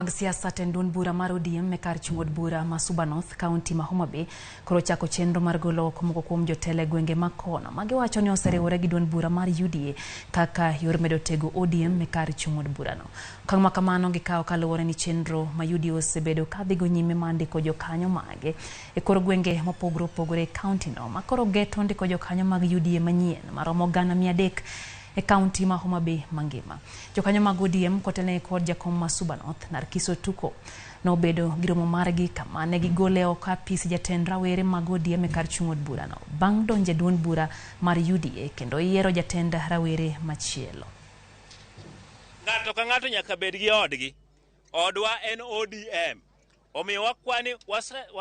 mag siasa tendun bura mar ODM me kar chung'od bura ma Suba North County ma Homa Bay koro chako chenro mar golo oko moko kuom jotelo gwenge ma kono ma giwacho ni oseriwore gi duond bura mar UDA kaka yor medo tego ODM me kar chung'od bura no. Okang' ma kamano gikawo kaluwore ni chenro ma UDA osebedo ka dhigo nyime ma ndiko jokanyo mage e kor gwenge mopogore opogore e kaunti no ma koro geto ndiko jokanyo mag UDA manyien maromo 300 e kaunti ma Homa Bay mangima. Jokanyo mag ODM kotelne kod jakom ma Suba North Narkiso Tuko no bedo giromo margi kama ne gigole oko apis jatend rawere mag ODM e kar chung'od bura no bang' donje duond bura mar UDA kendo yiero jatend rawere machielo. Ng'ato ka ng'ato nyaka bed gi odgi. Odwa en ODM. Omiyo wakwani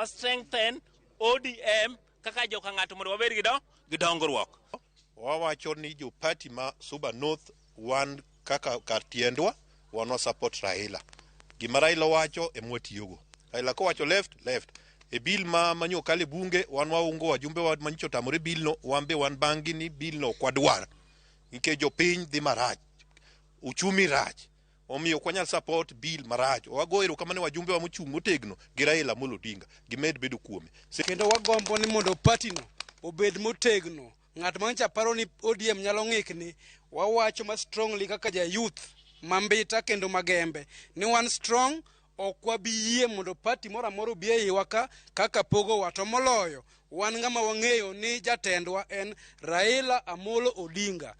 strengthen ODM kaka joka ng'ato mondo wabed gi dongruok. Wawacho ni jo party ma Suba North wan kaka kar tiendwa wan support Raila. Gima Raila wacho emwatiyogo. Raila ko wacho left. E bill ma manyo kale bunge wan waungo wajumbe wa mancho tamore bill no wambe wan bangi ni bill no kwadwar. Nke jo piny dhi marach. Uchumi rach. Omiyo kwanyal support bill marach. Wagoero kamane wajumbe wa mochung' motegno gi Raila Amolo Odinga. Gimed bedo kuome. Kendo wagombo ni mondo party no obed motegno. Ng'at mancha paro ni ODM nyalo ng'ikni wawacho ma strongly kaka ja youth mambita kendo magembe ni one strong okwa biyie mondo party moro amoro biye iwaka kaka pogo wato moloyo wan ng'ama wang'eyo ni jatendwa en Raila Amolo Odinga.